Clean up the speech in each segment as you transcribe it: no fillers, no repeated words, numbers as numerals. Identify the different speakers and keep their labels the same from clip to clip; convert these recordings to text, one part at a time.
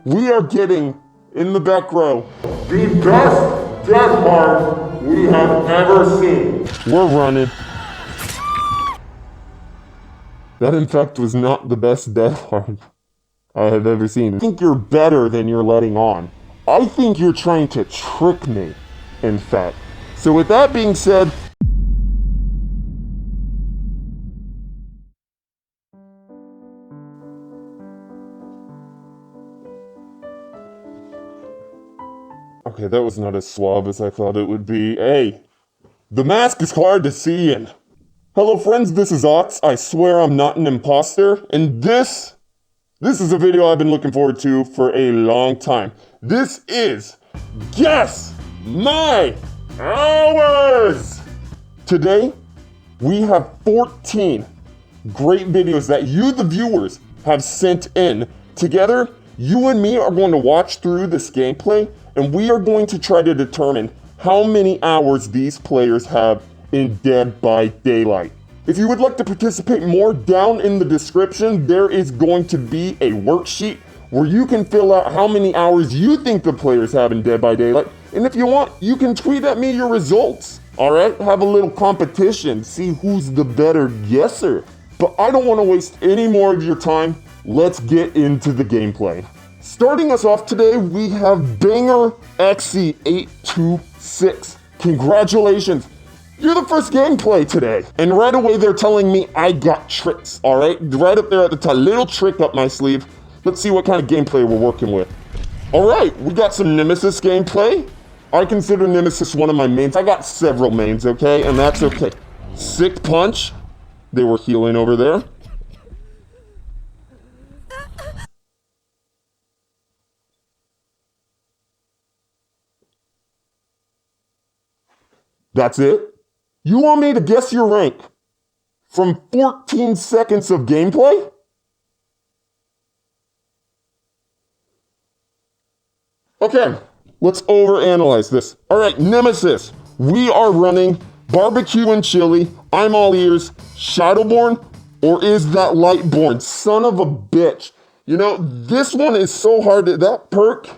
Speaker 1: we are getting, in the back row, the best death card we have ever seen. We're running. That, in fact, was not the best death card I have ever seen. I think you're better than you're letting on. I think you're trying to trick me, in fact. So with that being said, okay, that was not as suave as I thought it would be. Hey, the mask is hard to see in. Hello friends, this is Ox. I swear I'm not an imposter, and this is a video I've been looking forward to for a long time. This is Guess My Hours! Today, we have 14 great videos that you, the viewers, have sent in. Together, you and me are going to watch through this gameplay, and we are going to try to determine how many hours these players have in Dead by Daylight. If you would like to participate more, down in the description, there is going to be a worksheet where you can fill out how many hours you think the players have in Dead by Daylight. And if you want, you can tweet at me your results. All right, have a little competition, see who's the better guesser. But I don't want to waste any more of your time. Let's get into the gameplay. Starting us off today, we have Banger XC826. Congratulations. You're the first gameplay today. And right away, they're telling me I got tricks, all right? Right up there at the top, little trick up my sleeve. Let's see what kind of gameplay we're working with. All right, we got some Nemesis gameplay. I consider Nemesis one of my mains. I got several mains, okay? And that's okay. Sick punch. They were healing over there. That's it? You want me to guess your rank from 14 seconds of gameplay? Okay, let's overanalyze this. All right, Nemesis, we are running barbecue and chili. I'm all ears. Shadowborn, or is that Lightborn? Son of a bitch. You know, this one is so hard. That perk,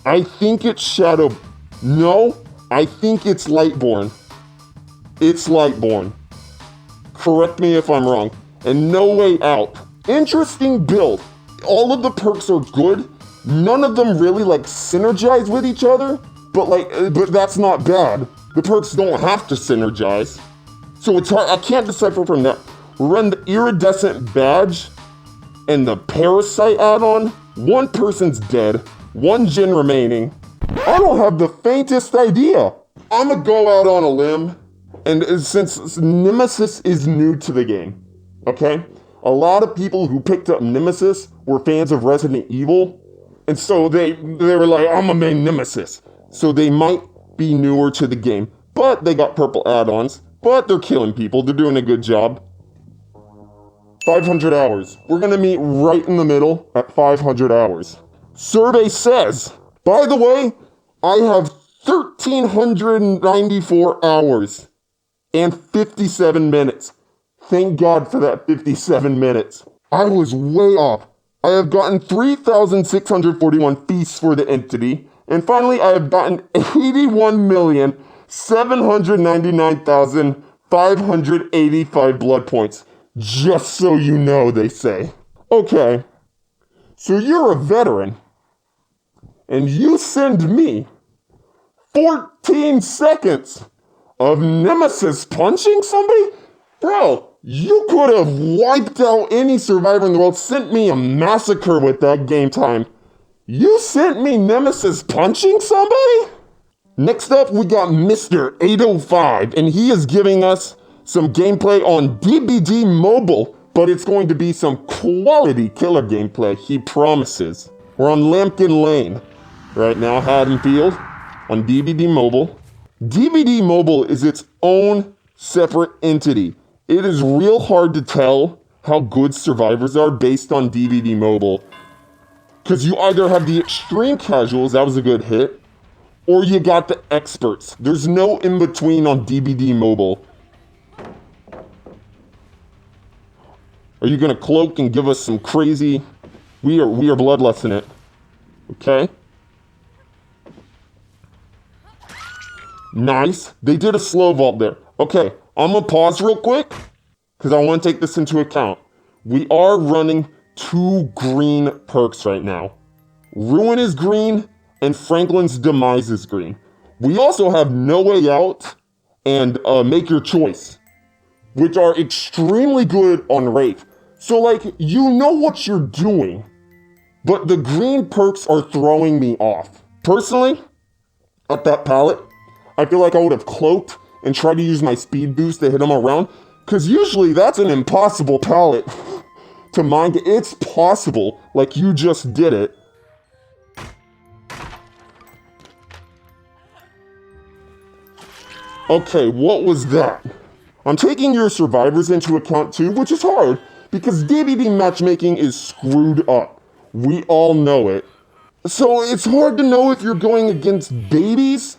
Speaker 1: I think it's Shadow. No. I think it's Lightborn. It's Lightborn. Correct me if I'm wrong. And No Way Out. Interesting build. All of the perks are good. None of them really like synergize with each other, but that's not bad. The perks don't have to synergize. So it's hard. I can't decipher from that. We run the Iridescent Badge and the Parasite add-on. One person's dead. One gen remaining. I don't have the faintest idea. I'm gonna go out on a limb, and since Nemesis is new to the game, okay? A lot of people who picked up Nemesis were fans of Resident Evil, and so they were like, I'm a main Nemesis. So they might be newer to the game, but they got purple add-ons, but they're killing people. They're doing a good job. 500 hours. We're gonna meet right in the middle at 500 hours. Survey says, by the way, I have 1,394 hours and 57 minutes. Thank God for that 57 minutes. I was way off. I have gotten 3,641 feasts for the entity. And finally, I have gotten 81,799,585 blood points. Just so you know, they say. Okay, so you're a veteran. And you send me 14 seconds of Nemesis punching somebody? Bro, you could have wiped out any survivor in the world, sent me a massacre with that game time. You sent me Nemesis punching somebody? Next up, we got Mr. 805, and he is giving us some gameplay on DBD Mobile, but it's going to be some quality killer gameplay, he promises. We're on Lampkin Lane right now, Haddonfield, on DBD Mobile. DBD Mobile is its own separate entity. It is real hard to tell how good survivors are based on DBD Mobile. Because you either have the extreme casuals, that was a good hit, or you got the experts. There's no in-between on DBD Mobile. Are you gonna cloak and give us some crazy We are bloodlusting it. Okay. Nice. They did a slow vault there. Okay, I'm gonna pause real quick because I want to take this into account. We are running 2 green perks right now. Ruin is green and Franklin's Demise is green. We also have No Way Out and Make Your Choice, which are extremely good on Wraith. So like, you know what you're doing, but the green perks are throwing me off. Personally, at that pallet, I feel like I would have cloaked and tried to use my speed boost to hit him around, because usually that's an impossible pallet to mind. It's possible, like you just did it. Okay, what was that? I'm taking your survivors into account too, which is hard, because DVD matchmaking is screwed up. We all know it. So it's hard to know if you're going against babies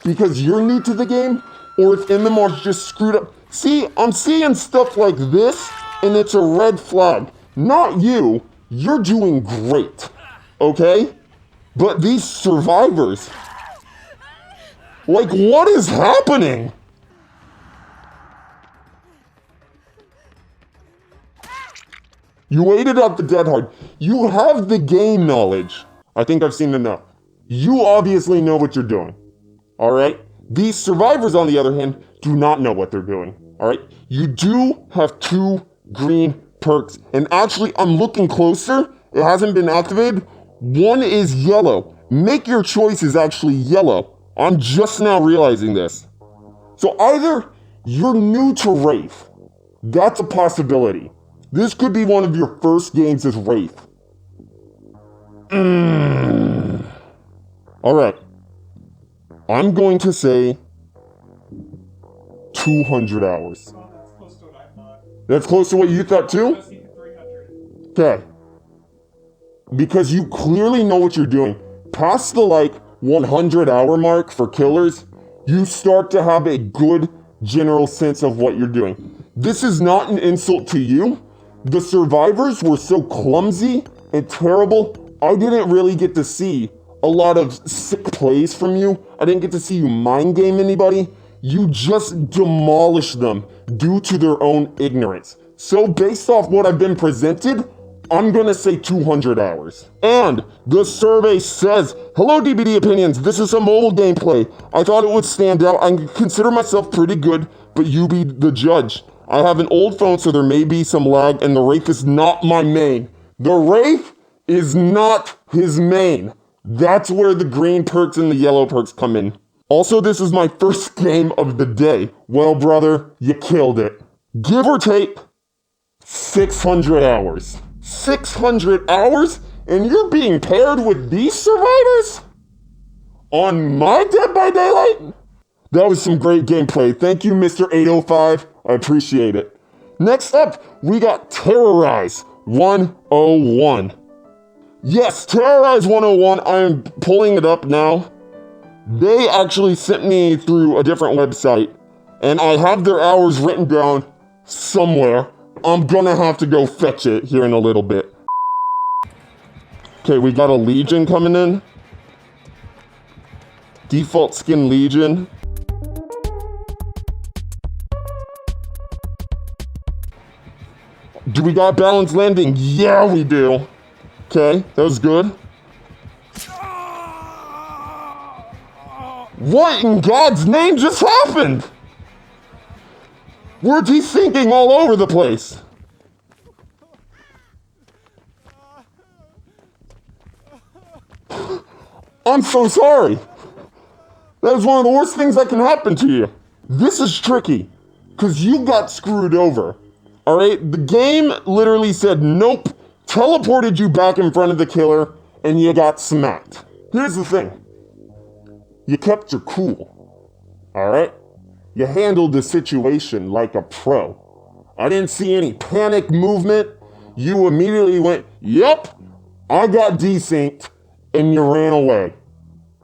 Speaker 1: because you're new to the game, or if MMR's just screwed up. See, I'm seeing stuff like this, and it's a red flag. Not you. You're doing great, okay? But these survivors, like, what is happening? You waited out the dead hard. You have the game knowledge. I think I've seen enough. You obviously know what you're doing. Alright? These survivors, on the other hand, do not know what they're doing. Alright? You do have 2 green perks. And actually, I'm looking closer. It hasn't been activated. One is yellow. Make Your Choice is actually yellow. I'm just now realizing this. So either you're new to Wraith. That's a possibility. This could be one of your first games as Wraith. Alright. I'm going to say 200 hours.
Speaker 2: Well, that's close to what I thought.
Speaker 1: That's close to what you thought
Speaker 2: I
Speaker 1: too?
Speaker 2: was thinking 300.
Speaker 1: Okay. Because you clearly know what you're doing. Past the 100-hour mark for killers, you start to have a good general sense of what you're doing. This is not an insult to you. The survivors were so clumsy and terrible, I didn't really get to see a lot of sick plays from you. I didn't get to see you mind game anybody. You just demolished them due to their own ignorance. So based off what I've been presented, I'm gonna say 200 hours. And the survey says, hello DBD Opinions, this is some mobile gameplay. I thought it would stand out. I consider myself pretty good, but you be the judge. I have an old phone, so there may be some lag, and the Wraith is not my main. The Wraith is not his main. That's where the green perks and the yellow perks come in. Also, this is my first game of the day. Well, brother, you killed it. Give or take 600 hours. 600 hours? And you're being paired with these survivors? On my Dead by Daylight? That was some great gameplay. Thank you, Mr. 805. I appreciate it. Next up, we got Terrorize 101. Yes, Terrorize 101. I'm pulling it up now. They actually sent me through a different website, and I have their hours written down somewhere. I'm gonna have to go fetch it here in a little bit. Okay, we got a Legion coming in. Default skin Legion. Do we got balanced landing? Yeah, we do. Okay, that was good. What in God's name just happened? We're desyncing all over the place. I'm so sorry. That is one of the worst things that can happen to you. This is tricky, because you got screwed over. Alright, the game literally said nope, teleported you back in front of the killer, and you got smacked. Here's the thing. You kept your cool. Alright? You handled the situation like a pro. I didn't see any panic movement. You immediately went, yep, I got desynced, and you ran away.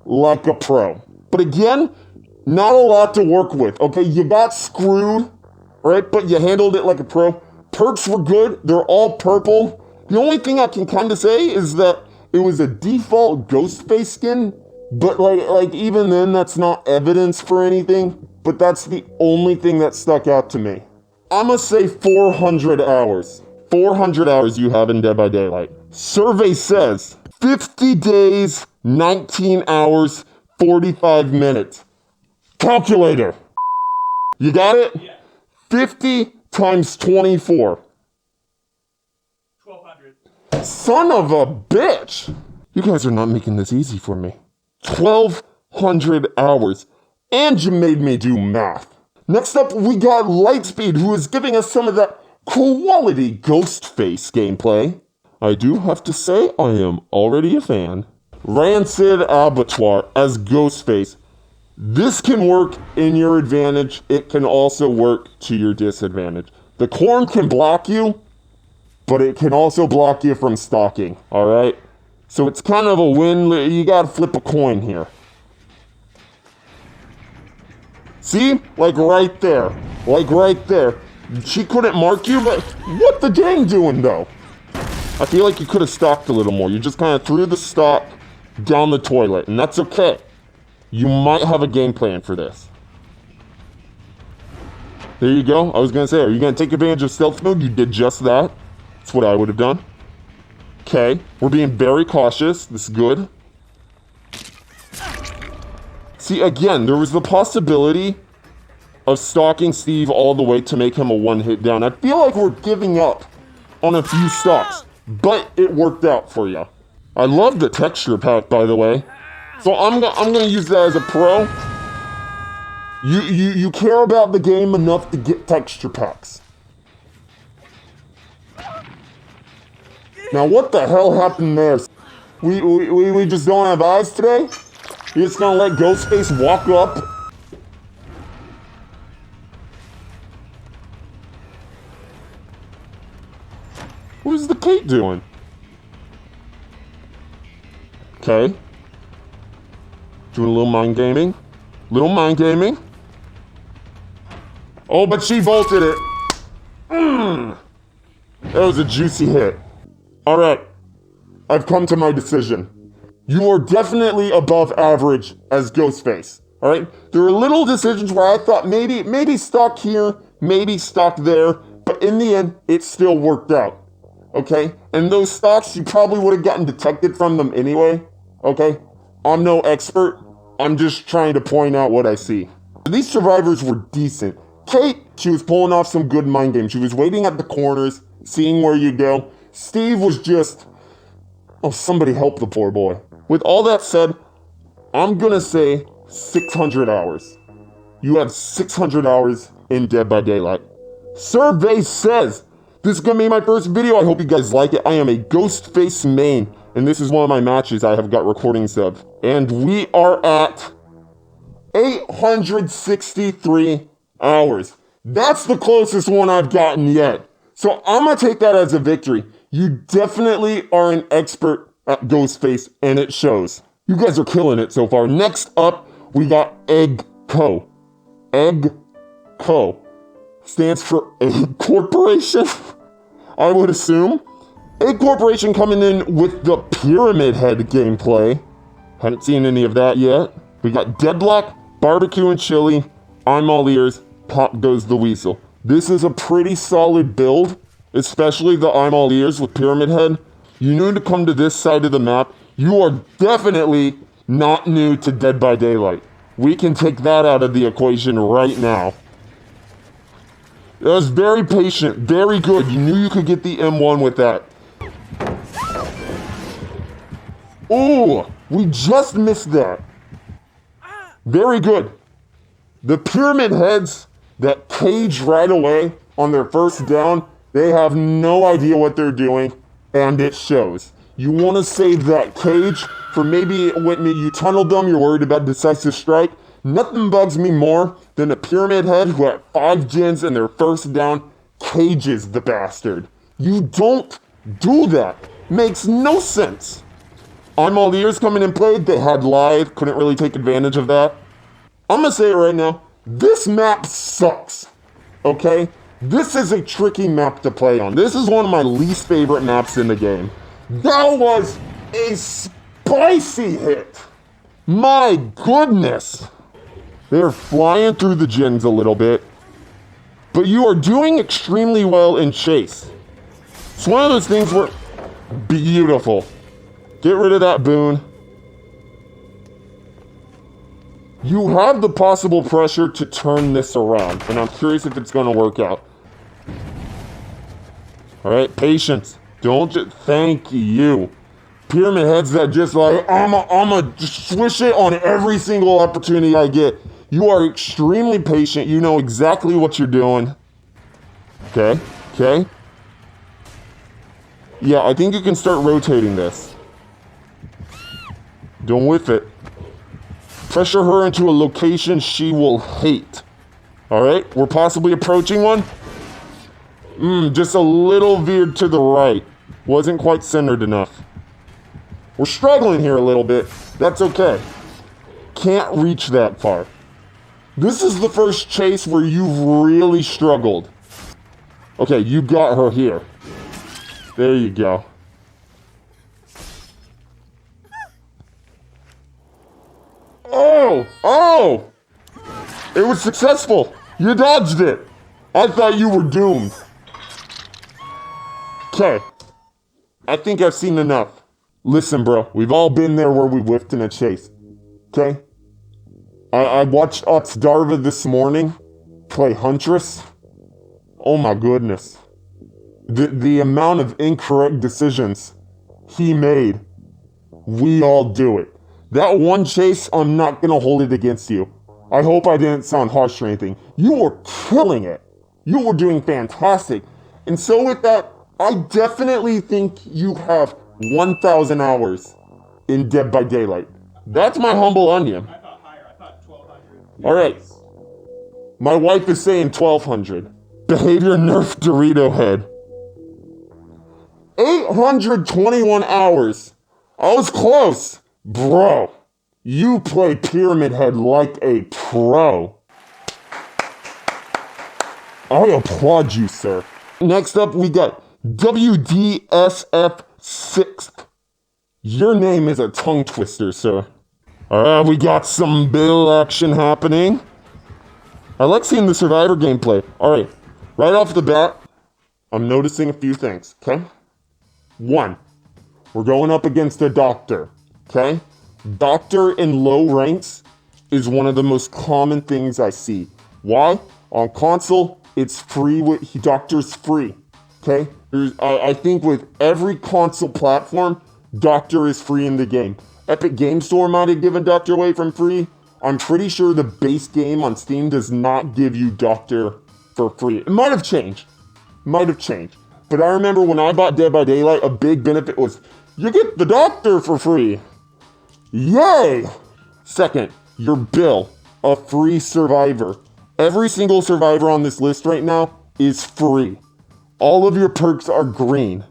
Speaker 1: Like a pro. But again, not a lot to work with. Okay, you got screwed, right? But you handled it like a pro. Perks were good. They're all purple. The only thing I can kind of say is that it was a default Ghostface skin, but like even then, that's not evidence for anything. But that's the only thing that stuck out to me. I'ma say 400 hours. 400 hours you have in Dead by Daylight. Survey says 50 days, 19 hours, 45 minutes. Calculator. You got it?
Speaker 2: Yeah.
Speaker 1: 50 times 24.
Speaker 2: 1,200.
Speaker 1: Son of a bitch! You guys are not making this easy for me. 1,200 hours. And you made me do math. Next up, we got Lightspeed, who is giving us some of that quality Ghostface gameplay. I do have to say, I am already a fan. Rancid Abattoir as Ghostface. This can work in your advantage. It can also work to your disadvantage. The corn can block you, but it can also block you from stalking, alright? So it's kind of a win. You gotta flip a coin here. See? Like right there. Like right there. She couldn't mark you, but what the dang doing though? I feel like you could have stalked a little more. You just kind of threw the stalk down the toilet, and that's okay. You might have a game plan for this. There you go. I was gonna say, are you gonna take advantage of stealth mode? You did just that. That's what I would have done. Okay, we're being very cautious. This is good. See, again, there was the possibility of stalking Steve all the way to make him a one-hit down. I feel like we're giving up on a few stalks, but it worked out for you. I love the texture pack, by the way. So I'm gonna use that as a pro. You care about the game enough to get texture packs. Now what the hell happened there? We just don't have eyes today? You're just gonna let Ghostface walk up? What is the Kate doing? Okay. Doing a little mind gaming. Little mind gaming. Oh, but she vaulted it. That was a juicy hit. Alright. I've come to my decision. You are definitely above average as Ghostface. Alright? There are little decisions where I thought maybe stock here, maybe stock there, but in the end, it still worked out. Okay? And those stocks, you probably would have gotten detected from them anyway. Okay? I'm no expert. I'm just trying to point out what I see. These survivors were decent. Kate, she was pulling off some good mind games. She was waiting at the corners, seeing where you go. Steve was just... Oh, somebody help the poor boy. With all that said, I'm gonna say 600 hours. You have 600 hours in Dead by Daylight. Survey says, this is gonna be my first video. I hope you guys like it. I am a Ghostface main, and this is one of my matches I have got recordings of. And we are at 863 hours. That's the closest one I've gotten yet. So I'm gonna take that as a victory. You definitely are an expert at Ghostface, and it shows. You guys are killing it so far. Next up, we got EggCo. EggCo stands for Egg Corporation, I would assume. Egg Corporation coming in with the Pyramid Head gameplay. Haven't seen any of that yet. We got Deadlock, Barbecue and Chili, I'm all ears, Pop Goes the Weasel. This is a pretty solid build, especially the I'm all ears with Pyramid Head. You knew to come to this side of the map. You are definitely not new to Dead by Daylight. We can take that out of the equation right now. That was very patient, very good. You knew you could get the M1 with that. Ooh, we just missed that. Very good. The Pyramid Heads that cage right away on their first down, they have no idea what they're doing, and it shows. You want to save that cage for maybe when you tunneled them, you're worried about decisive strike. Nothing bugs me more than a Pyramid Head who at 5 gens and their first down cages the bastard. You don't do that. Makes no sense. I'm all ears coming in played. They had live, couldn't really take advantage of that. I'm gonna say it right now. This map sucks. Okay? This is a tricky map to play on. This is one of my least favorite maps in the game. That was a spicy hit. My goodness. They're flying through the gens a little bit. But you are doing extremely well in chase. It's one of those things where... Beautiful. Get rid of that boon. You have the possible pressure to turn this around, and I'm curious if it's going to work out. Alright, patience. Don't just... Thank you. Pyramid heads that just like, I'ma just swish it on every single opportunity I get. You are extremely patient. You know exactly what you're doing. Okay, okay. Yeah, I think you can start rotating this. Don't whiff it. Pressure her into a location she will hate. Alright, we're possibly approaching one. Just a little veered to the right. Wasn't quite centered enough. We're struggling here a little bit. That's okay. Can't reach that far. This is the first chase where you've really struggled. Okay, you got her here. There you go. Oh! It was successful. You dodged it. I thought you were doomed. Okay. I think I've seen enough. Listen, bro. We've all been there where we whiffed in a chase. Okay? I watched Darva this morning play Huntress. Oh my goodness. The amount of incorrect decisions he made. We all do it. That one chase, I'm not gonna hold it against you. I hope I didn't sound harsh or anything. You were killing it. You were doing fantastic. And so with that, I definitely think you have 1,000 hours in Dead by Daylight. That's my humble onion.
Speaker 2: I thought higher. I thought 1,200.
Speaker 1: Alright. My wife is saying 1,200. Behavior nerf Dorito head. 821 hours. I was close. Bro, you play Pyramid Head like a pro. I applaud you, sir. Next up, we got WDSF 6th. Your name is a tongue twister, sir. Alright, we got some bill action happening. I like seeing the Survivor gameplay. Alright, right off the bat, I'm noticing a few things, okay? 1, we're going up against a doctor, okay? Doctor in low ranks is one of the most common things I see. Why? On console, it's free. Doctor's free, okay? I think with every console platform, Doctor is free in the game. Epic Game Store might have given Doctor away from free. I'm pretty sure the base game on Steam does not give you Doctor for free. It might have changed. But I remember when I bought Dead by Daylight, a big benefit was you get the Doctor for free. Yay! Second, your bill, a free survivor. Every single survivor on this list right now is free. All of your perks are green.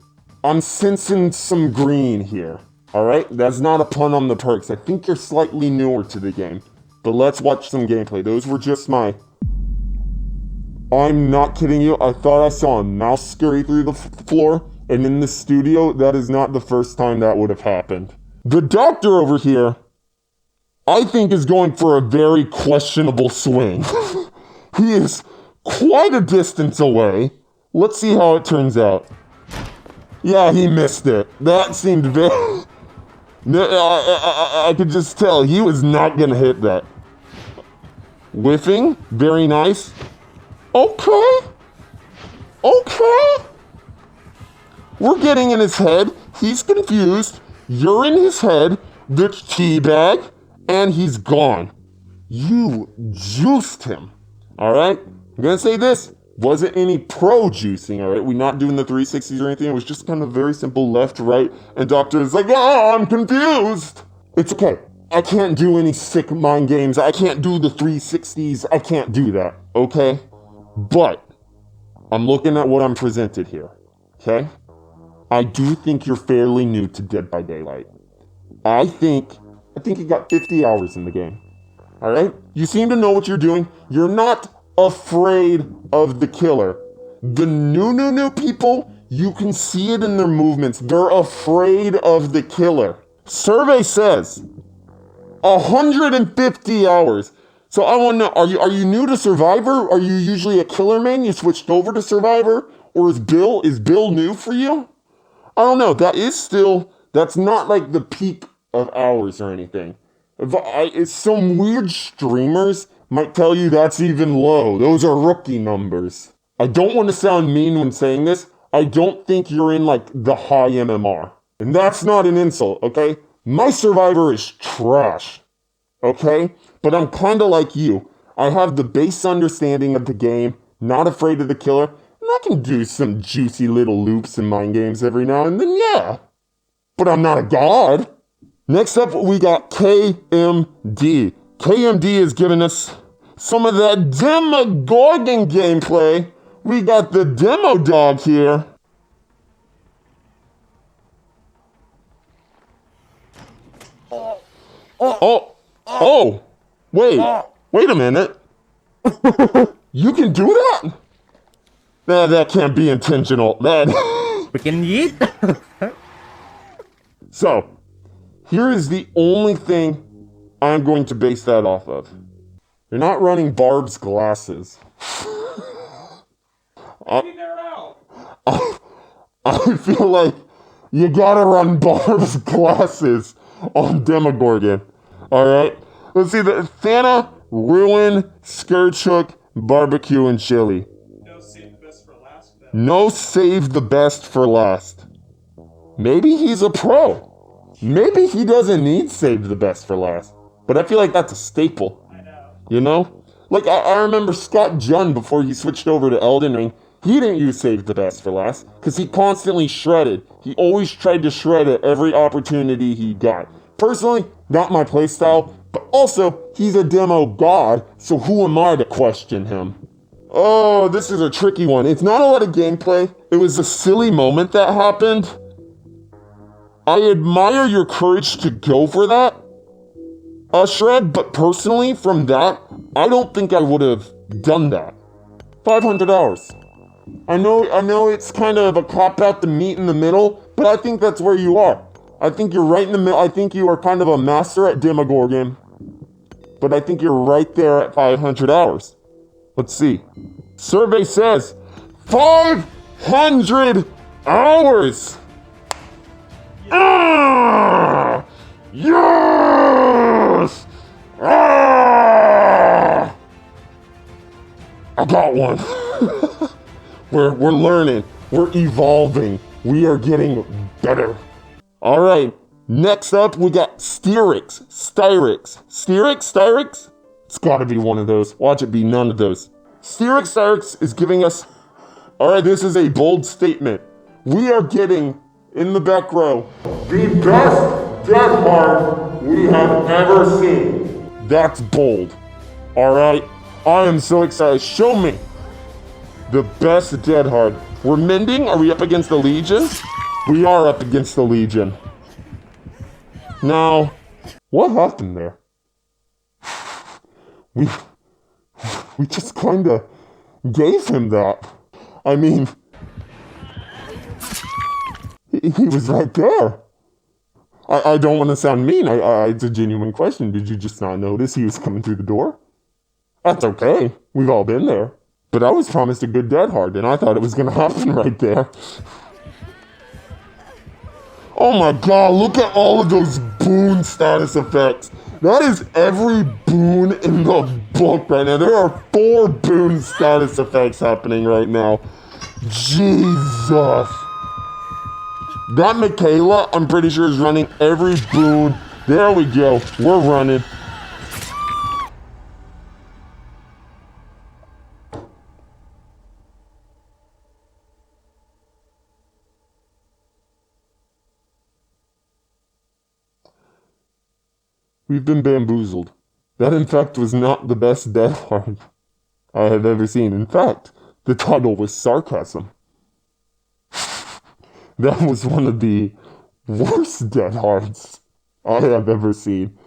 Speaker 1: I'm sensing some green here. Alright, that's not a pun on the perks. I think you're slightly newer to the game. But let's watch some gameplay. Those were just my... I'm not kidding you. I thought I saw a mouse scurry through the floor. And in the studio, that is not the first time that would have happened. The doctor over here, I think, is going for a very questionable swing. He is quite a distance away. Let's see how it turns out. Yeah, he missed it. That seemed very... I could just tell he was not going to hit that. Whiffing, very nice. Okay. We're getting in his head. He's confused. You're in his head. The teabag. And he's gone. You juiced him. Alright? I'm going to say this. Wasn't any pro juicing, alright? We're not doing the 360s or anything. It was just kind of very simple left, right. And Doctor is like, I'm confused. It's okay. I can't do any sick mind games. I can't do the 360s. I can't do that. Okay? But I'm looking at what I'm presented here. Okay? I do think you're fairly new to Dead by Daylight. I think you got 50 hours in the game. Alright? You seem to know what you're doing. You're not afraid of the killer. The new people, you can see it in their movements. They're afraid of the killer. Survey says 150 hours. So I want to know, are you new to Survivor? Are you usually a killer main? You switched over to Survivor? Or is Bill new for you? I don't know. That's not like the peak of hours or anything. It's some weird streamers might tell you that's even low. Those are rookie numbers. I don't want to sound mean when saying this. I don't think you're in like the high MMR. And that's not an insult, okay? My Survivor is trash, okay? But I'm kind of like you. I have the base understanding of the game, not afraid of the killer, and I can do some juicy little loops and mind games every now and then, yeah. But I'm not a god. Next up, we got KMD. KMD is giving us some of that Demogorgon gameplay. We got the demo dog here. Oh, wait a minute. You can do that? Nah, that can't be intentional.
Speaker 3: We can eat.
Speaker 1: So, here is the only thing I'm going to base that off of. You're not running Barb's glasses.
Speaker 2: They're out.
Speaker 1: I feel like you gotta run Barb's glasses on Demogorgon. Alright? Let's see, the Thana, Ruin, Scourge Hook, Barbecue, and Chili.
Speaker 2: No, save the best for last. Then.
Speaker 1: No save the best for last. Maybe he's a pro. Maybe he doesn't need save the best for last. But I feel like that's a staple.
Speaker 2: I know.
Speaker 1: You know? Like, I remember Scott Junn before he switched over to Elden Ring. He didn't use save the best for last because he constantly shredded. He always tried to shred at every opportunity he got. Personally, not my playstyle, but also, he's a demo god, so who am I to question him? Oh, this is a tricky one. It's not a lot of gameplay. It was a silly moment that happened. I admire your courage to go for that, Shred, but personally, from that, I don't think I would have done that. 500 hours. I know it's kind of a cop-out to meet in the middle, but I think that's where you are. I think you're right in the middle. I think you are kind of a master at Demogorgon, but I think you're right there at 500 hours. Let's see. Survey says 500 hours! Ah! Yes! Ah! I got one. We're learning. We're evolving. We are getting better. All right. Next up, we got Styrix. Styrix? It's got to be one of those. Watch it be none of those. Styrix is giving us... All right, this is a bold statement. We are getting, in the back row, the best Death Hard we have ever seen. That's bold. All right? I am so excited. Show me the best Dead Hard. We're mending? Are we up against the Legion? We are up against the Legion. Now, what happened there? We just kinda gave him that. I mean, he was right there. I don't want to sound mean. It's a genuine question. Did you just not notice he was coming through the door? That's okay. We've all been there. But I was promised a good Dead Hard, and I thought it was going to happen right there. Oh my god, look at all of those boon status effects. That is every boon in the book right now. There are 4 boon status effects happening right now. Jesus. That Michaela, I'm pretty sure, is running every boon. There we go. We're running. We've been bamboozled. That, in fact, was not the best Dead Hard I have ever seen. In fact, the title was sarcasm. That was one of the worst Dead Hards I have ever seen.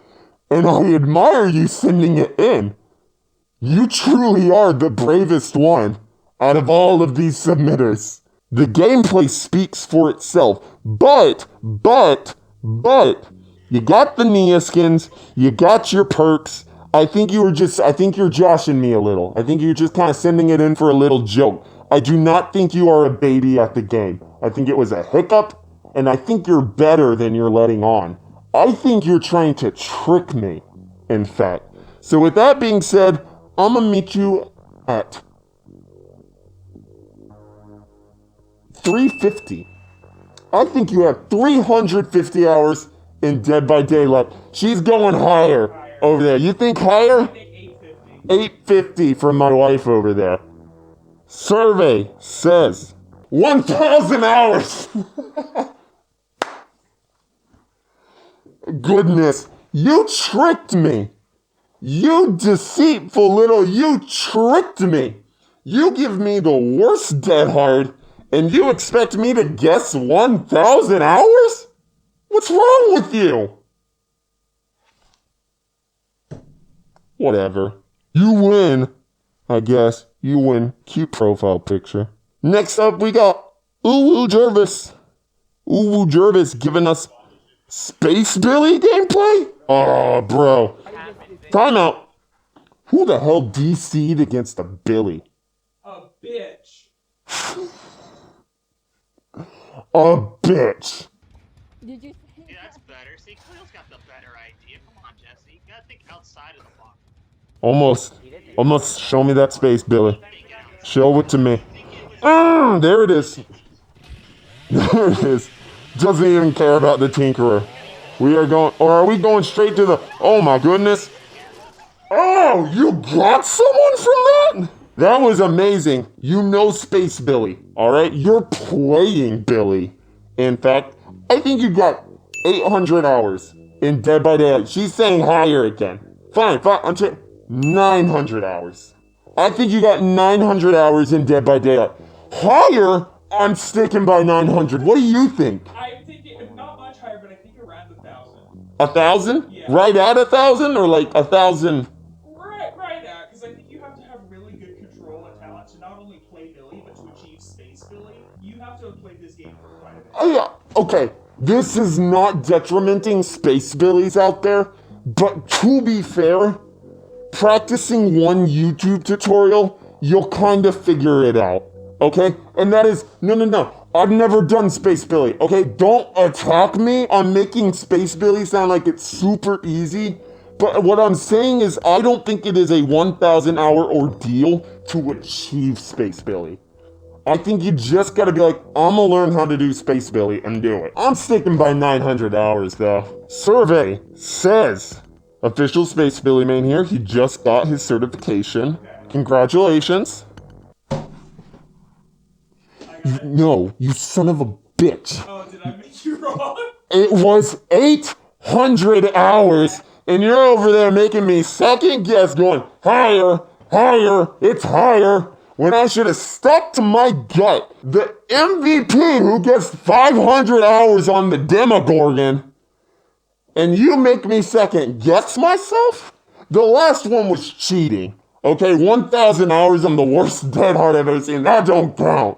Speaker 1: And I admire you sending it in. You truly are the bravest one out of all of these submitters. The gameplay speaks for itself, but, you got the Nia skins, you got your perks. I think you're joshing me a little. I think you're just kind of sending it in for a little joke. I do not think you are a baby at the game. I think it was a hiccup, and I think you're better than you're letting on. I think you're trying to trick me, in fact. So with that being said, I'm gonna meet you at 350. I think you have 350 hours in Dead by Daylight. She's going higher over there. You think higher? 850 from my wife over there. Survey says 1,000 hours. Goodness, you tricked me. You deceitful little, you tricked me. You give me the worst dead hard, and you expect me to guess 1,000 hours? What's wrong with you? Whatever. You win. I guess. You win. Cute profile picture. Next up, we got Uwu Jervis. Uwu Jervis giving us Spacebilly gameplay? Oh, bro. Time out. Who the hell DC'd against a Billy?
Speaker 2: A bitch.
Speaker 1: A bitch.
Speaker 4: Did you?
Speaker 5: Yeah, that's better. See, Cleo's got the better idea. Come on, Jesse. You gotta think outside of the box.
Speaker 1: Almost show me that Spacebilly. Show it to me. There it is. There it is. Doesn't even care about the Tinkerer. We are going, or are we going straight to the, oh my goodness. Oh, you got someone from that? That was amazing. You know Spacebilly, alright? You're playing Billy. In fact, I think you got 800 hours in Dead by Daylight. She's saying higher again. Fine, I'm saying 900 hours. I think you got 900 hours in Dead by Daylight. Higher, I'm sticking by 900. What do you think?
Speaker 2: I'm thinking, not much higher, but I think around 1,000.
Speaker 1: 1,000?
Speaker 2: Yeah.
Speaker 1: Right at 1,000 or like 1,000?
Speaker 2: Right at, because I think you have to have really good control and talent to not only play Billy, but to achieve Spacebilly. You have to have played this game for quite a bit.
Speaker 1: Oh yeah, okay. This is not detrimenting Spacebillies out there, but to be fair, practicing one YouTube tutorial, you'll kind of figure it out, okay? And that is, no. I've never done Spacebilly, okay? Don't attack me on making Spacebilly sound like it's super easy. But what I'm saying is I don't think it is a 1,000 hour ordeal to achieve Spacebilly. I think you just gotta be like, I'm gonna learn how to do Spacebilly and do it. I'm sticking by 900 hours though. Survey says, official Spacebilly main here, he just got his certification. Congratulations. No, you son of a bitch.
Speaker 2: Oh, did I make you wrong?
Speaker 1: It was 800 hours, and you're over there making me second guess going, higher, it's higher, when I should have stuck to my gut. The MVP who gets 500 hours on the Demogorgon, and you make me second guess myself? The last one was cheating. Okay, 1,000 hours on the worst dead hard I've ever seen. That don't count.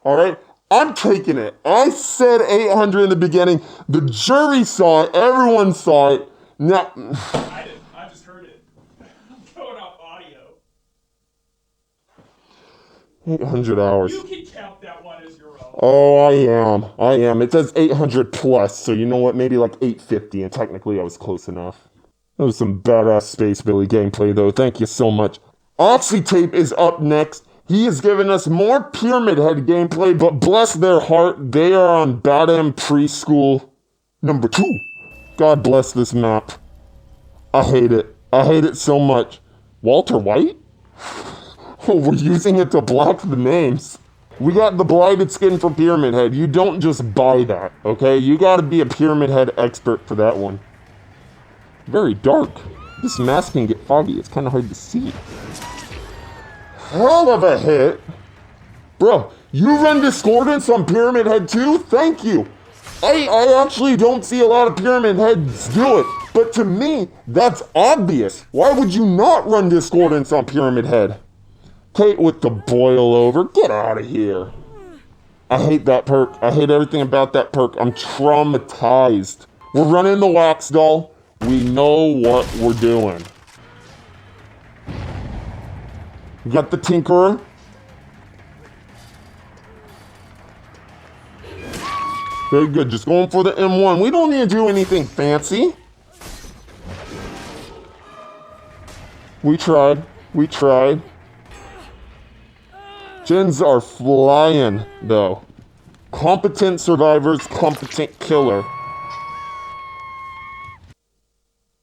Speaker 1: Alright? I'm taking it. I said 800 in the beginning. The jury saw it. Everyone saw it. Now,
Speaker 2: I didn't. I just heard it. I'm going off audio.
Speaker 1: 800 hours.
Speaker 2: You can count that one as your own.
Speaker 1: Oh, I am. It says 800 plus, so you know what? Maybe like 850, and technically I was close enough. That was some badass Spacebilly gameplay, though. Thank you so much. Oxytape is up next. He has given us more Pyramid Head gameplay, but bless their heart, they are on Badam Preschool number 2. God bless this map. I hate it. I hate it so much. Walter White? Oh, we're using it to block the names. We got the blighted skin for Pyramid Head. You don't just buy that, okay? You gotta be a Pyramid Head expert for that one. Very dark. This mask can get foggy. It's kind of hard to see. Hell of a hit. Bro, you run Discordance on Pyramid Head too? Thank you. I actually don't see a lot of Pyramid Heads do it. But to me, that's obvious. Why would you not run Discordance on Pyramid Head? Kate with the boil over. Get out of here. I hate that perk. I hate everything about that perk. I'm traumatized. We're running the wax doll. We know what we're doing. We got the Tinkerer. Very good. Just going for the M1. We don't need to do anything fancy. We tried. We tried. Gens are flying, though. Competent survivors, competent killer.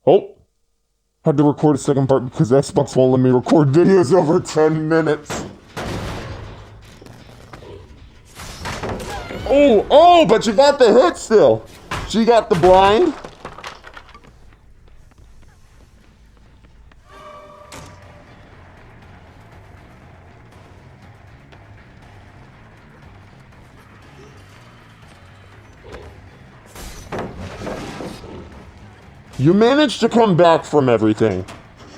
Speaker 1: Oh. Had to record a second part because Xbox won't let me record videos over 10 minutes. Oh, but you got the hit still. She got the blind. You managed to come back from everything,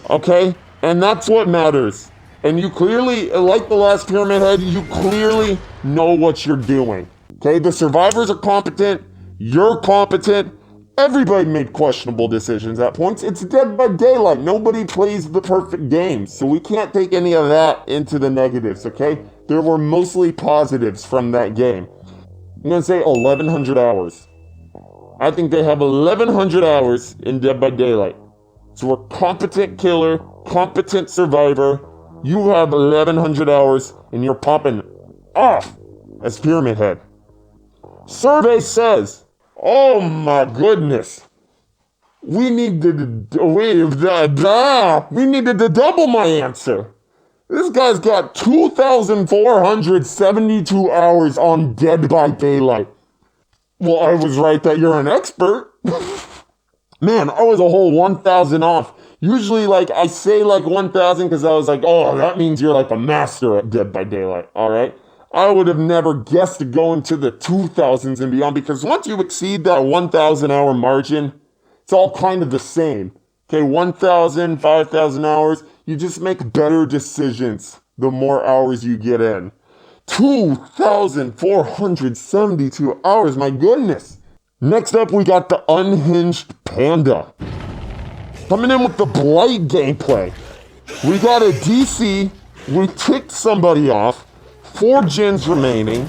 Speaker 1: okay? And that's what matters. And you clearly, like the last Pyramid Head, you clearly know what you're doing. Okay, the survivors are competent, you're competent, everybody made questionable decisions at points. It's Dead by Daylight, nobody plays the perfect game, so we can't take any of that into the negatives, okay? There were mostly positives from that game. I'm gonna say 1,100 hours. I think they have 1,100 hours in Dead by Daylight. So we're competent killer, competent survivor. You have 1,100 hours and you're popping off as Pyramid Head. Survey says, oh my goodness. We needed to double my answer. This guy's got 2,472 hours on Dead by Daylight. Well, I was right that you're an expert. Man, I was a whole 1,000 off. Usually, I say 1,000 because I was like, oh, that means you're a master at Dead by Daylight, all right? I would have never guessed to go into the 2,000s and beyond because once you exceed that 1,000 hour margin, it's all kind of the same. Okay, 1,000, 5,000 hours, you just make better decisions the more hours you get in. 2,472 hours, my goodness. Next up, we got the Unhinged Panda. Coming in with the Blight gameplay. We got a DC, we ticked somebody off, 4 gens remaining.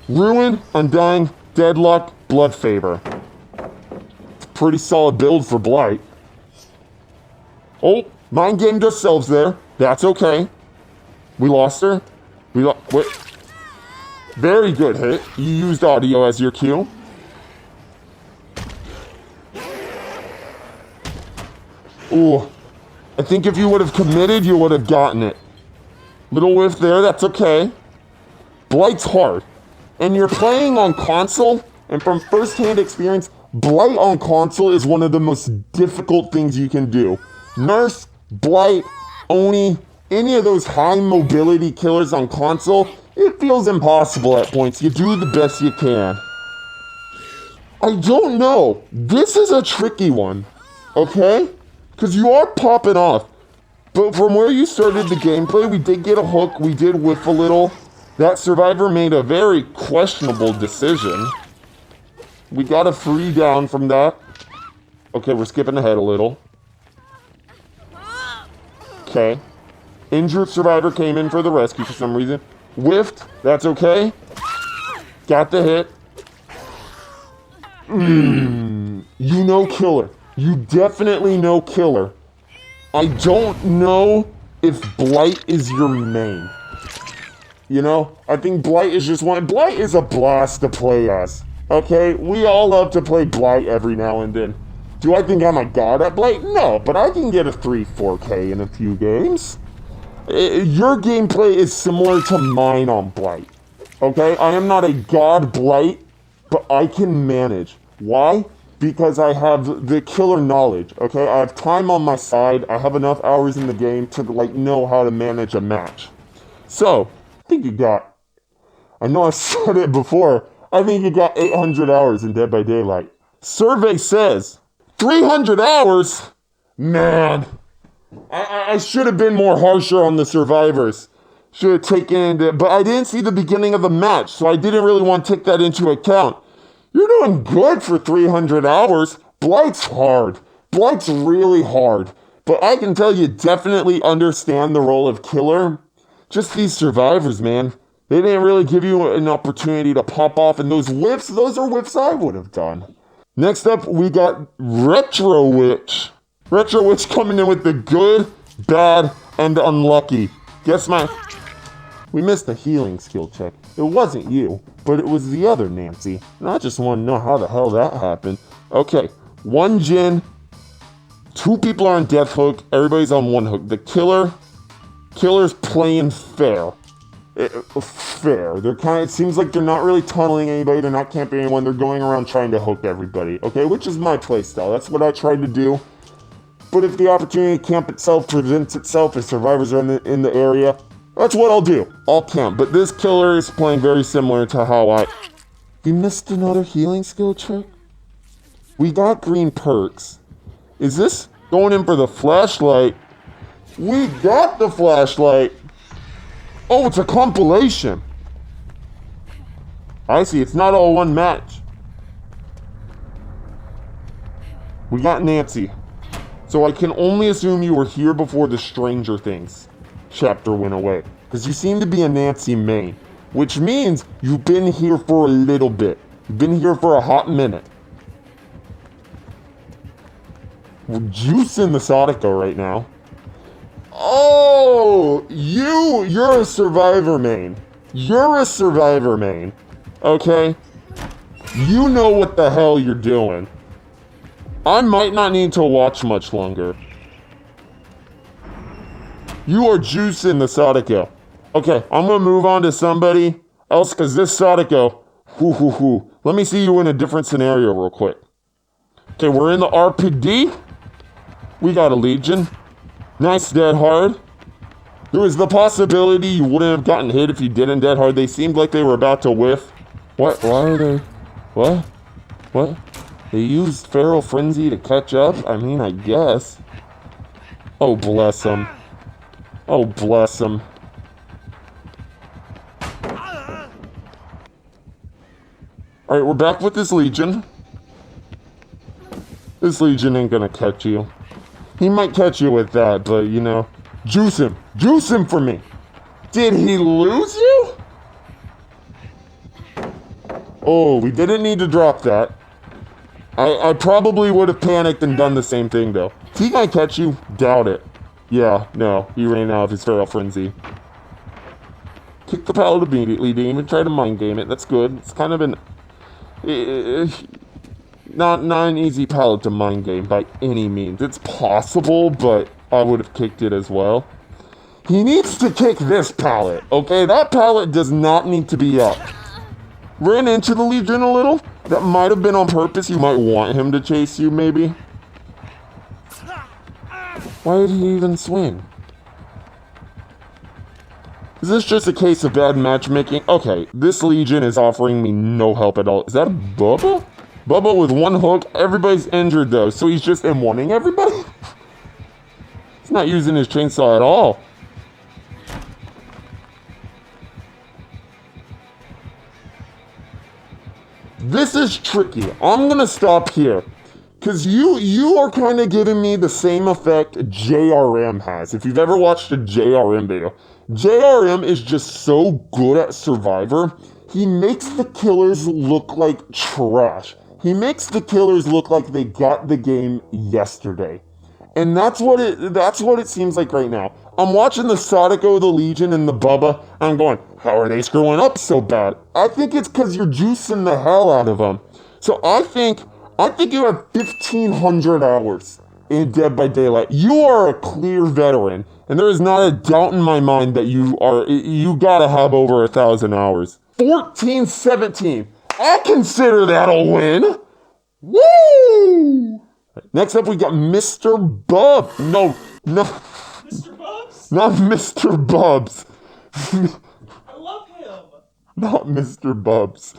Speaker 1: Ruin, Undying, Deadlock, Blood Favor. It's a pretty solid build for Blight. Oh, mind gamed ourselves there. That's okay. We lost her. Wait. Very good hit. You used audio as your cue. Ooh. I think if you would have committed, you would have gotten it. Little whiff there, that's okay. Blight's hard. And you're playing on console, and from first-hand experience, Blight on console is one of the most difficult things you can do. Nurse, Blight, Oni, any of those high mobility killers on console, it feels impossible at points. You do the best you can. I don't know. This is a tricky one, okay? Because you are popping off. But from where you started the gameplay, we did get a hook, we did whiff a little. That survivor made a very questionable decision. We got a free down from that. Okay, we're skipping ahead a little. Okay. Injured survivor came in for the rescue for some reason. Whiffed, that's okay. Got the hit. You know killer. You definitely know killer. I don't know if Blight is your main. You know, I think Blight is just one. Blight is a blast to play as. Okay, we all love to play Blight every now and then. Do I think I'm a god at Blight? No, but I can get a 3-4K in a few games. Your gameplay is similar to mine on Blight. Okay, I am not a god Blight, but I can manage. Why? Because I have the killer knowledge, okay? I have time on my side, I have enough hours in the game to, know how to manage a match. So, I think you got, I know I've said it before, I think you got 800 hours in Dead by Daylight. Survey says, 300 hours? Man, I should have been more harsher on the survivors. Should have taken it, but I didn't see the beginning of the match, so I didn't really want to take that into account. You're doing good for 300 hours. Blight's hard. Blight's really hard. But I can tell you definitely understand the role of killer. Just these survivors, man. They didn't really give you an opportunity to pop off, and those whiffs, those are whiffs I would have done. Next up, we got Retro Witch. Retro Witch coming in with the good, bad, and unlucky. Guess my... We missed a healing skill check. It wasn't you, but it was the other Nancy. And I just want to know how the hell that happened. Okay, 1 Jin, 2 people are on death hook, everybody's on 1 hook. The killer's playing fair. Fair. They're it seems like they're not really tunneling anybody, they're not camping anyone, they're going around trying to hook everybody. Okay, which is my playstyle. That's what I tried to do. But if the opportunity to camp itself presents itself, if survivors are in the area, that's what I'll do. I'll camp. But this killer is playing very similar to how I... We missed another healing skill check? We got green perks. Is this going in for the flashlight? We got the flashlight! Oh, it's a compilation! I see, it's not all one match. We got Nancy. So I can only assume you were here before the Stranger Things chapter went away. Because you seem to be a Nancy main. Which means you've been here for a little bit. You've been here for a hot minute. We're juicing the Sadako right now. Oh! You're a survivor main. You're a survivor main. Okay? You know what the hell you're doing. I might not need to watch much longer. You are juicing the Sadako. Okay, I'm gonna move on to somebody else, because this Sadako, let me see you in a different scenario real quick. Okay, we're in the RPD. We got a Legion. Nice dead hard. There was the possibility you wouldn't have gotten hit if you didn't dead hard. They seemed like they were about to whiff. What? Why are they? What? What? They used Feral Frenzy to catch up? I mean, I guess. Oh, bless them. Oh, bless them. Alright, we're back with this Legion. This Legion ain't gonna catch you. He might catch you with that, but, you know, juice him. Juice him for me. Did he lose you? Oh, we didn't need to drop that. I probably would have panicked and done the same thing, though. Is he gonna catch you? Doubt it. Yeah, no, he ran out of his Feral Frenzy. Kick the pallet immediately, didn't even try to mind game it. That's good. It's kind of an... not an easy pallet to mind game by any means. It's possible, but I would have kicked it as well. He needs to kick this pallet, okay? That pallet does not need to be up. Ran into the Legion a little. That might have been on purpose. You might want him to chase you, maybe. Why did he even swing? Is this just a case of bad matchmaking? Okay, this Legion is offering me no help at all. Is that a Bubba? Bubba with 1 hook. Everybody's injured though, so he's just M1ing everybody? He's not using his chainsaw at all. This is tricky. I'm gonna stop here. Because you are kind of giving me the same effect JRM has. If you've ever watched a JRM video. JRM is just so good at Survivor. He makes the killers look like trash. He makes the killers look like they got the game yesterday. And that's what it seems like right now. I'm watching the Sadako, the Legion, and the Bubba, and I'm going, how are they screwing up so bad? I think it's because you're juicing the hell out of them. So I think you have 1,500 hours in Dead by Daylight. You are a clear veteran, and there is not a doubt in my mind that you gotta have over 1,000 hours. 14-17. I consider that a win. Woo! Next up, we got Mr. Bub. No.
Speaker 2: Mr. Bubs?
Speaker 1: Not Mr. Bubs.
Speaker 2: I love him.
Speaker 1: Not Mr. Bubs.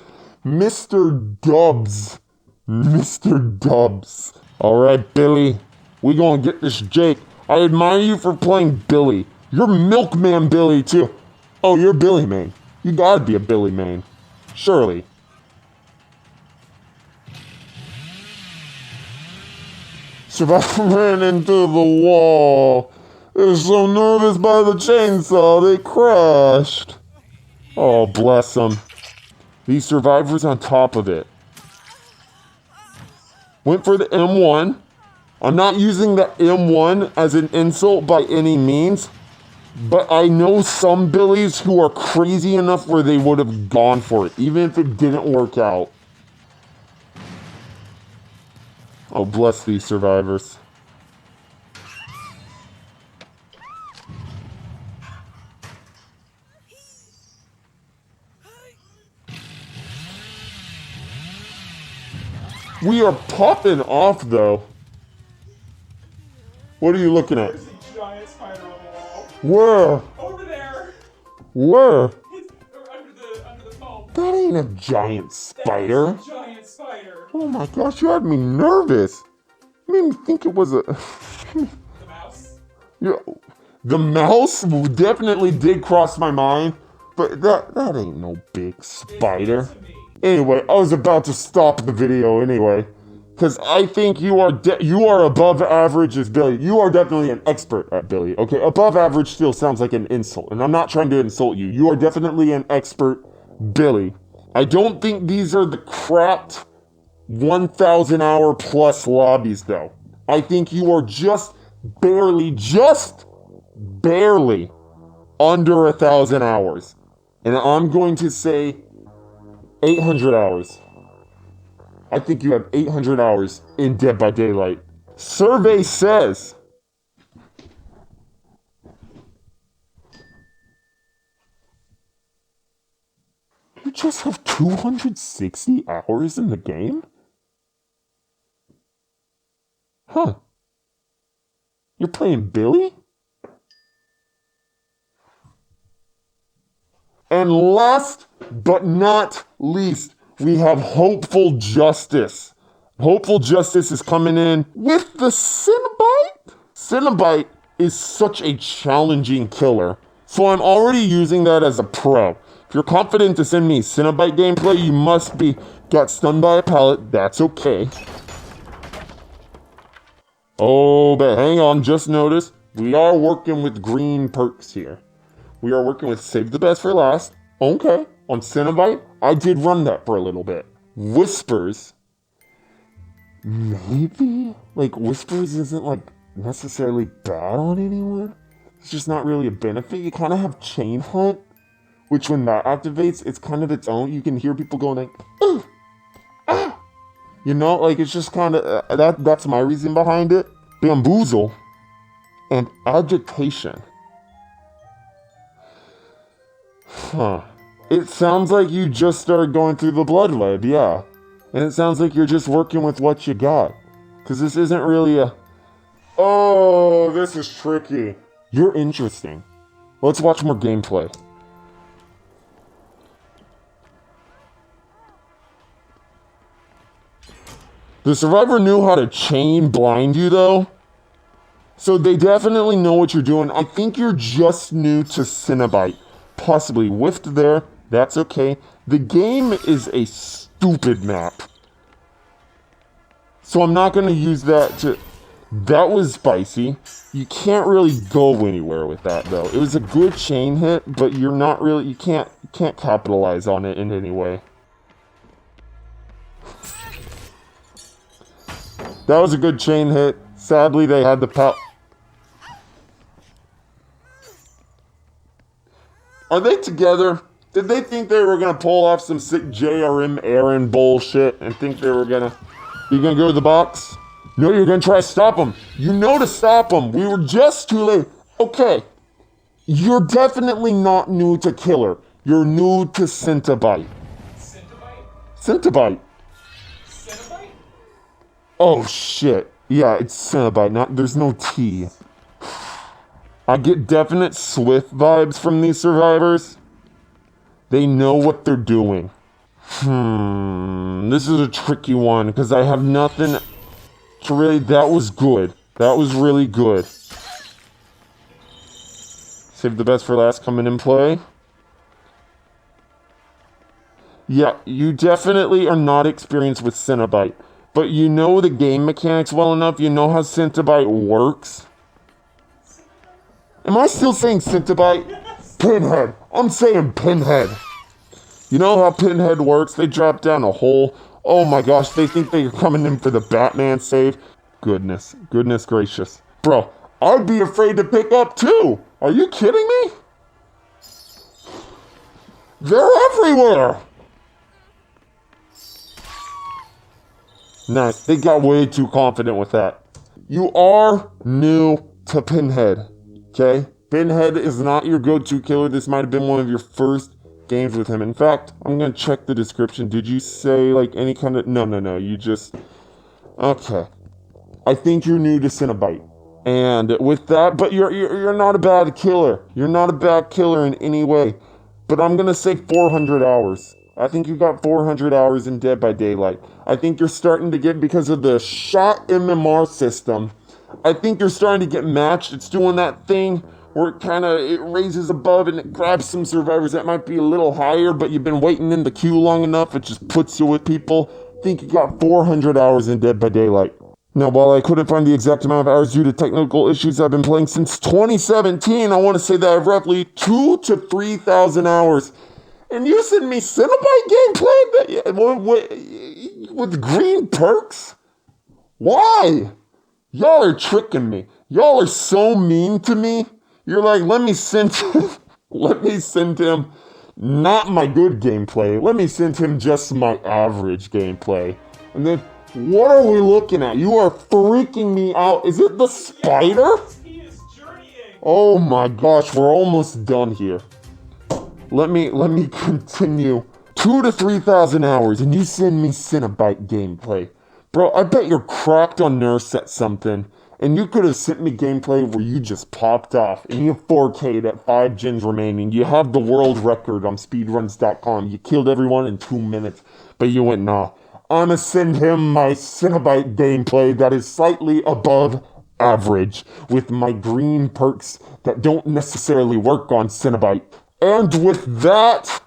Speaker 1: Mr. Dubs. Mr. Dubs. Alright, Billy. We gonna get this Jake. I admire you for playing Billy. You're Milkman Billy, too. Oh, you're Billy Main. You gotta be a Billy Main. Surely. Survivor ran into the wall. They were so nervous by the chainsaw, they crashed. Oh, bless them. These survivors on top of it. Went for the M1. I'm not using the M1 as an insult by any means, but I know some Billies who are crazy enough where they would have gone for it, even if it didn't work out. Oh, bless these survivors. We are popping off, though. What are you looking at?
Speaker 2: There's a giant spider on the wall.
Speaker 1: Where?
Speaker 2: Over there.
Speaker 1: Where?
Speaker 2: It's under the foam.
Speaker 1: That ain't a giant spider.
Speaker 2: That's a giant spider.
Speaker 1: Oh my gosh, you had me nervous. You made me think it was a...
Speaker 2: The mouse.
Speaker 1: Yeah, the mouse definitely did cross my mind, but that ain't no big spider.
Speaker 2: To me.
Speaker 1: Anyway, I was about to stop the video anyway, because I think you are above average as Billy. You are definitely an expert at Billy. Okay, above average still sounds like an insult, and I'm not trying to insult you. You are definitely an expert Billy. I don't think these are the cracked 1,000 hour plus lobbies though. I think you are just barely under 1,000 hours. And I'm going to say 800 hours. I think you have 800 hours in Dead by Daylight. Survey says. You just have 260 hours in the game? Huh. You're playing Billy? And last but not least, we have Hopeful Justice. Hopeful Justice is coming in with the Cenobite. Cenobite is such a challenging killer, so I'm already using that as a pro. If you're confident to send me Cenobite gameplay, you must be got stunned by a pallet. That's okay. Oh, but hang on, just notice, we are working with green perks here. We are working with Save the Best for Last. Okay, on Cenobite, I did run that for a little bit. Whispers. Maybe? Like, Whispers isn't, like, necessarily bad on anyone. It's just not really a benefit. You kind of have Chain Hunt, which when that activates, it's kind of its own. You can hear people going like, ooh, ah. You know, like, it's just kind of, that's my reason behind it. Bamboozle and Agitation. Huh. It sounds like you just started going through the blood lab, yeah. And it sounds like you're just working with what you got. Because this isn't really a... Oh, this is tricky. You're interesting. Let's watch more gameplay. The survivor knew how to chain blind you, though. So they definitely know what you're doing. I think you're just new to Cenobite. Possibly whiffed there. That's okay. The game is a stupid map. So I'm not going to use that to... That was spicy. You can't really go anywhere with that, though. It was a good chain hit, but you're not really... You can't capitalize on it in any way. That was a good chain hit. Sadly, they had the power. Are they together? Did they think they were gonna pull off some sick JRM Aaron bullshit and think they were gonna... You gonna go to the box? No, you're gonna try to stop them. You know to stop them. We were just too late. Okay. You're definitely not new to Killer. You're new to Cenobite.
Speaker 2: Cenobite?
Speaker 1: Cenobite.
Speaker 2: Cenobite?
Speaker 1: Oh shit. Yeah, it's Cenobite, there's no T. I get definite Swift vibes from these survivors. They know what they're doing. This is a tricky one, because I have nothing to really... That was good. That was really good. Save the best for last, coming in play. Yeah, you definitely are not experienced with Cenobite, but you know the game mechanics well enough, you know how Cenobite works. Am I still saying Cenobite? Pinhead. I'm saying Pinhead. You know how Pinhead works? They drop down a hole. Oh my gosh, they think they're coming in for the Batman save. Goodness gracious. Bro, I'd be afraid to pick up too. Are you kidding me? They're everywhere. Nice, they got way too confident with that. You are new to Pinhead, okay? Pinhead is not your go-to killer. This might have been one of your first games with him. In fact, I'm gonna check the description. Did you say like any kind of... No, you just... Okay. I think you're new to Cenobite. And with that, but you're not a bad killer. You're not a bad killer in any way. But I'm gonna say 400 hours. I think you got 400 hours in Dead by Daylight. I think you're starting to get, because of the shot MMR system, I think you're starting to get matched. It's doing that thing where it raises above and it grabs some survivors that might be a little higher, but you've been waiting in the queue long enough, it just puts you with people. I think you got 400 hours in Dead by Daylight. Now, while I couldn't find the exact amount of hours due to technical issues, I've been playing since 2017. I want to say that I have roughly 2,000 to 3,000 hours. And you send me Cenobite gameplay with green perks? Why? Y'all are tricking me. Y'all are so mean to me. You're like, let me send him not my good gameplay. Let me send him just my average gameplay. And then, what are we looking at? You are freaking me out. Is it the spider?
Speaker 2: He is journeying.
Speaker 1: Oh my gosh, we're almost done here. Let me continue. 2,000 to 3,000 hours, and you send me Cenobite gameplay. Bro, I bet you're cracked on Nurse at something, and you could have sent me gameplay where you just popped off, and you 4K'd at 5 gens remaining. You have the world record on speedruns.com. You killed everyone in 2 minutes, but you went, nah. I'ma send him my Cenobite gameplay that is slightly above average, with my green perks that don't necessarily work on Cenobite. And with that,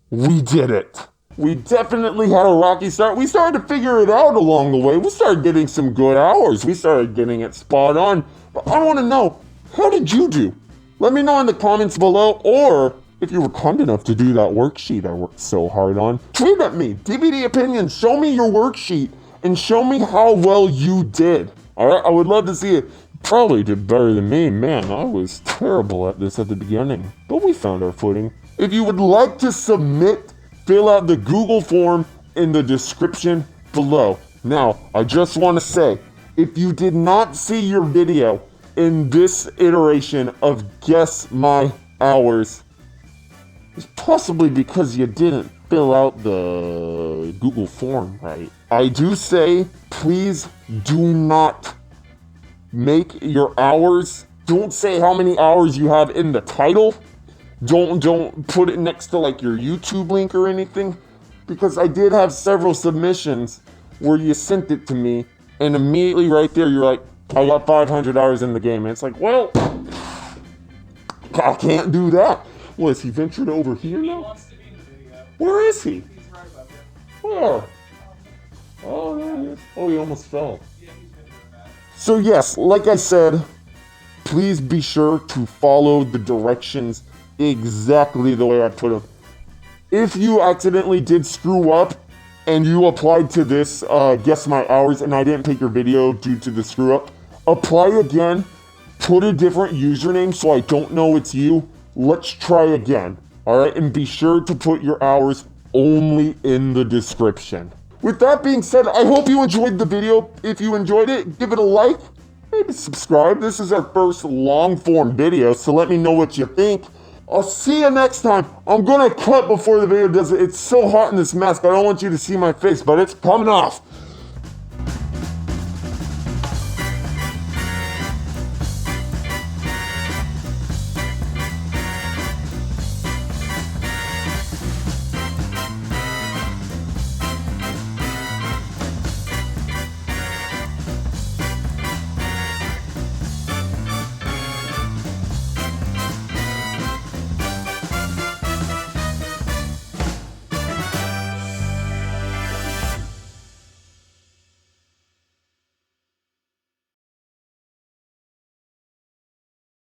Speaker 1: we did it. We definitely had a rocky start. We started to figure it out along the way. We started getting some good hours. We started getting it spot on. But I want to know, how did you do? Let me know in the comments below, or if you were kind enough to do that worksheet I worked so hard on, tweet at me, DVD opinions, show me your worksheet, and show me how well you did. Alright, I would love to see it. Probably did better than me. Man, I was terrible at this at the beginning, but we found our footing. If you would like to submit, fill out the Google form in the description below. Now, I just want to say, if you did not see your video in this iteration of Guess My Hours, it's possibly because you didn't fill out the Google form right. I do say, please do not make your hours. Don't say how many hours you have in the title. Don't put it next to like your YouTube link or anything, because I did have several submissions where you sent it to me and immediately right there you're like, I got 500 hours in the game, and it's like, well, I can't do that. What, is he ventured over here
Speaker 2: He
Speaker 1: now?
Speaker 2: wants to be in the video.
Speaker 1: Where is he?
Speaker 2: He's right above you.
Speaker 1: Where? Oh, there he is. Oh, he almost fell.
Speaker 2: Yeah, he's been doing that.
Speaker 1: So yes, like I said, please be sure to follow the directions exactly the way I put them. If you accidentally did screw up and you applied to this Guess My Hours and I didn't pick your video due to the screw up, apply again, put a different username so I don't know it's you. Let's try again, alright? And be sure to put your hours only in the description. With that being said, I hope you enjoyed the video. If you enjoyed it, give it a like, maybe subscribe. This is our first long form video, so let me know what you think. I'll see you next time. I'm gonna cut before the video does it. It's so hot in this mask, I don't want you to see my face, but it's coming off.